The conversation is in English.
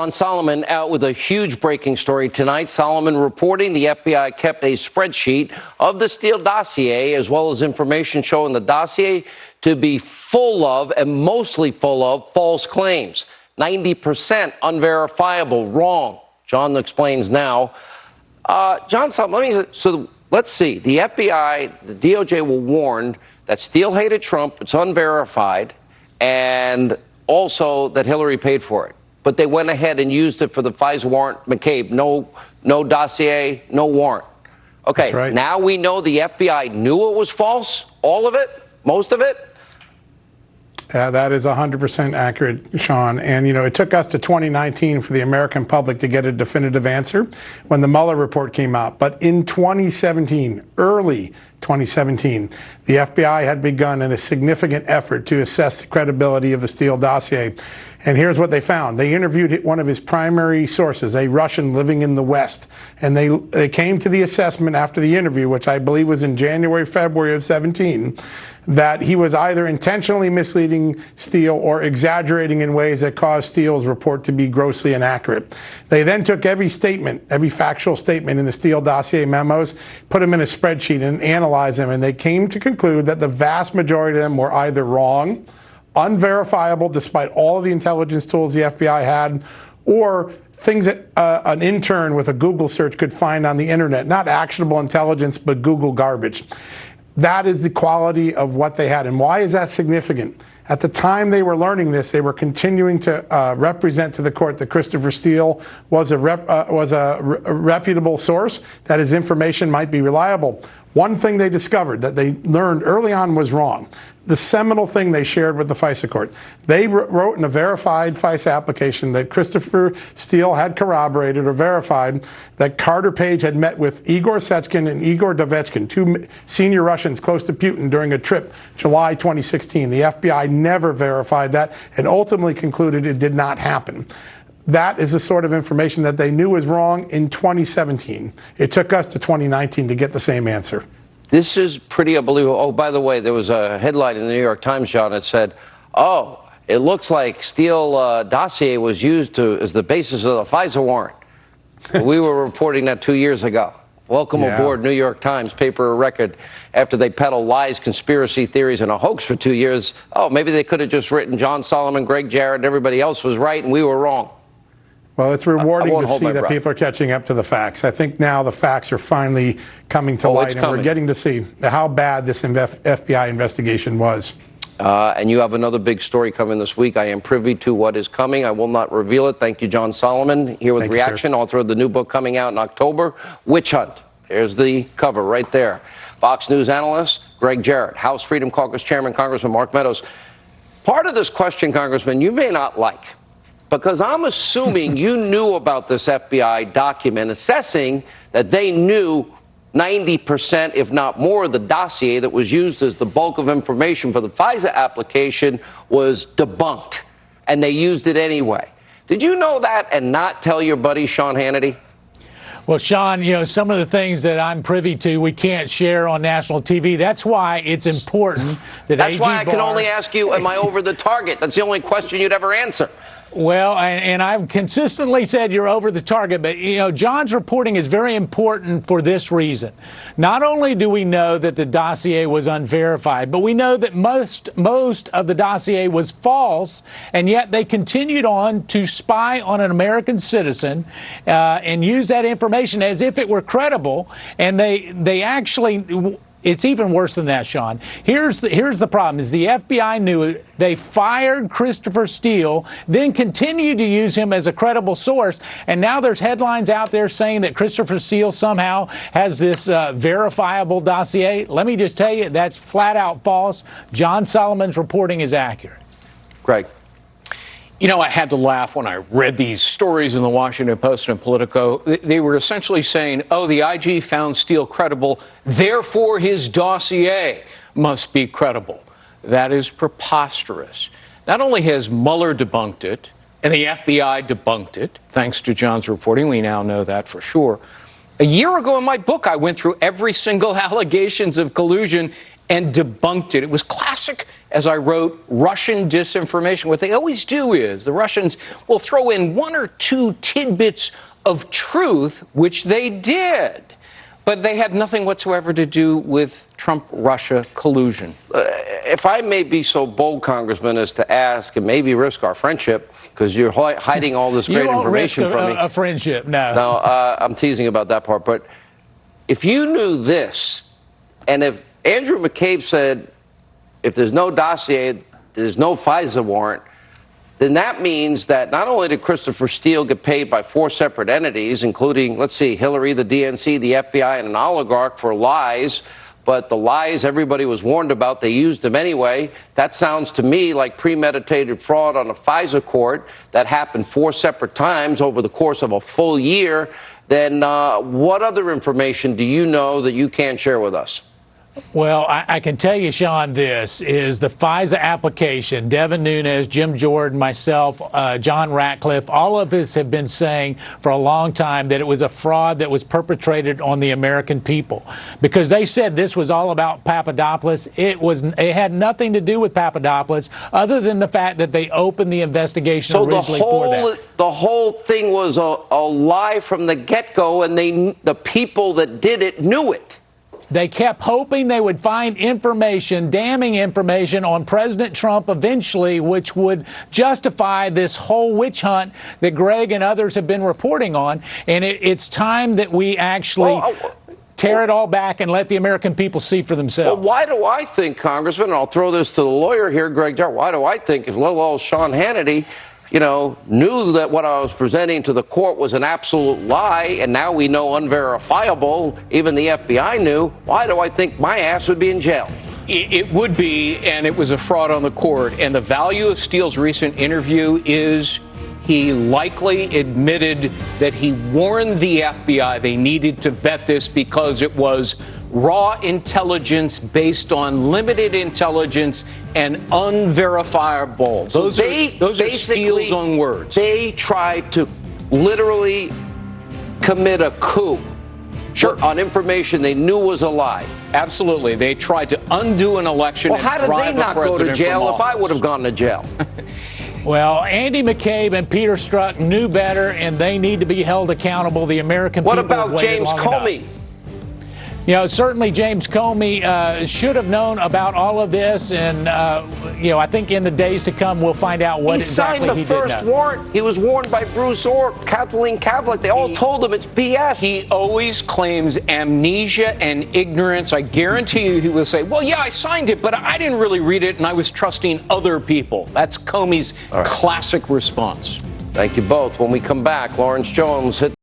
On Solomon out with a huge breaking story tonight. Solomon reporting the FBI kept a spreadsheet of the Steele dossier, as well as information showing the dossier to be full of, and mostly full of, false claims. 90% unverifiable, wrong. John explains now. John Solomon, let's see. The FBI, the DOJ were warned that Steele hated Trump, it's unverified, and also that Hillary paid for it. But they went ahead and used it for the FISA warrant. McCabe, no dossier, no warrant. Okay, that's right. Now we know the FBI knew it was false, all of it, most of it. That is 100% accurate, Sean. And, it took us to 2019 for the American public to get a definitive answer when the Mueller report came out. But in 2017, early 2017, the FBI had begun in a significant effort to assess the credibility of the Steele dossier. And here's what they found. They interviewed one of his primary sources, a Russian living in the West. And they came to the assessment after the interview, which I believe was in January, February of 17, that he was either intentionally misleading Steele or exaggerating in ways that caused Steele's report to be grossly inaccurate. They then took every statement, every factual statement in the Steele dossier memos, put them in a spreadsheet and analyzed them. And they came to conclude that the vast majority of them were either wrong, unverifiable despite all of the intelligence tools the FBI had, or things that an intern with a Google search could find on the internet. Not actionable intelligence, but Google garbage. That is the quality of what they had. And why is that significant? At the time they were learning this, they were continuing to represent to the court that Christopher Steele was a reputable source, that his information might be reliable. One thing they discovered that they learned early on was wrong. The seminal thing they shared with the FISA court. They wrote in a verified FISA application that Christopher Steele had corroborated or verified that Carter Page had met with Igor Sechin and Igor Dovechkin, two senior Russians close to Putin, during a trip July 2016. The FBI never verified that and ultimately concluded it did not happen. That is the sort of information that they knew was wrong in 2017. It took us to 2019 to get the same answer. This is pretty unbelievable. Oh, by the way, there was a headline in the New York Times, John, that said, it looks like Steele dossier was used as the basis of the FISA warrant. We were reporting that 2 years ago. Welcome aboard, New York Times, paper of record. After they peddled lies, conspiracy theories, and a hoax for 2 years, maybe they could have just written John Solomon, Greg Jarrett, and everybody else was right, and we were wrong. Well, it's rewarding to see that people are catching up to the facts. I think now the facts are finally coming to light, and we're getting to see how bad this FBI investigation was. And you have another big story coming this week. I am privy to what is coming. I will not reveal it. Thank you, John Solomon, here with Reaction, author of the new book coming out in October, Witch Hunt. There's the cover right there. Fox News analyst Greg Jarrett, House Freedom Caucus Chairman Congressman Mark Meadows. Part of this question, Congressman, you may not like, because I'm assuming you knew about this FBI document, assessing that they knew 90%, if not more, of the dossier that was used as the bulk of information for the FISA application was debunked, and they used it anyway. Did you know that and not tell your buddy Sean Hannity? Well, Sean, some of the things that I'm privy to, we can't share on national TV. That's why it's important that That's why I can only ask you, am I over the target? That's the only question you'd ever answer. Well, and I've consistently said you're over the target, but, John's reporting is very important for this reason. Not only do we know that the dossier was unverified, but we know that most of the dossier was false, and yet they continued on to spy on an American citizen and use that information as if it were credible, and they actually... It's even worse than that, Sean. Here's the problem, is the FBI knew it. They fired Christopher Steele, then continued to use him as a credible source, and now there's headlines out there saying that Christopher Steele somehow has this verifiable dossier. Let me just tell you, that's flat out false. John Solomon's reporting is accurate. Greg. I had to laugh when I read these stories in the Washington Post and Politico. They were essentially saying, the IG found Steele credible, therefore his dossier must be credible. That is preposterous. Not only has Mueller debunked it, and the FBI debunked it, thanks to John's reporting, we now know that for sure. A year ago in my book, I went through every single allegations of collusion, and debunked it. It was classic, as I wrote, Russian disinformation. What they always do is the Russians will throw in one or two tidbits of truth, which they did. But they had nothing whatsoever to do with Trump-Russia collusion. If I may be so bold, Congressman, as to ask and maybe risk our friendship, because you're hiding all this great information from me. A friendship, no. No, I'm teasing about that part. But if you knew this, and if Andrew McCabe said, if there's no dossier, there's no FISA warrant, then that means that not only did Christopher Steele get paid by 4 separate entities, including, let's see, Hillary, the DNC, the FBI, and an oligarch for lies, but the lies everybody was warned about, they used them anyway. That sounds to me like premeditated fraud on a FISA court that happened 4 separate times over the course of a full year. Then what other information do you know that you can't share with us? Well, I can tell you, Sean, this is the FISA application. Devin Nunes, Jim Jordan, myself, John Ratcliffe, all of us have been saying for a long time that it was a fraud that was perpetrated on the American people, because they said this was all about Papadopoulos. It had nothing to do with Papadopoulos other than the fact that they opened the investigation originally for that. The whole thing was a lie from the get-go, and the people that did it knew it. They kept hoping they would find information, damning information on President Trump eventually, which would justify this whole witch hunt that Greg and others have been reporting on. And it's time that we actually tear it all back and let the American people see for themselves. Well, why do I think, Congressman, and I'll throw this to the lawyer here, Greg Dart, why do I think if little old Sean Hannity knew that what I was presenting to the court was an absolute lie, and now we know unverifiable, even the FBI knew, why do I think my ass would be in jail? It would be, and it was a fraud on the court. And the value of Steele's recent interview is he likely admitted that he warned the FBI they needed to vet this because it was raw intelligence based on limited intelligence and unverifiable. Those are Steele's own words. They tried to literally commit a coup on information they knew was a lie. Absolutely. They tried to undo an election. Well, how did they not go to jail if I would have gone to jail? Well, Andy McCabe and Peter Strzok knew better, and they need to be held accountable. The American people. What about James Comey? Certainly James Comey should have known about all of this, and I think in the days to come we'll find out what exactly he did know. He signed the first warrant. He was warned by Bruce Orr, Kathleen Kavlik. They all told him it's BS. He always claims amnesia and ignorance. I guarantee you he will say, well, yeah, I signed it, but I didn't really read it, and I was trusting other people. That's Comey's classic response. Thank you both. When we come back, Lawrence Jones hit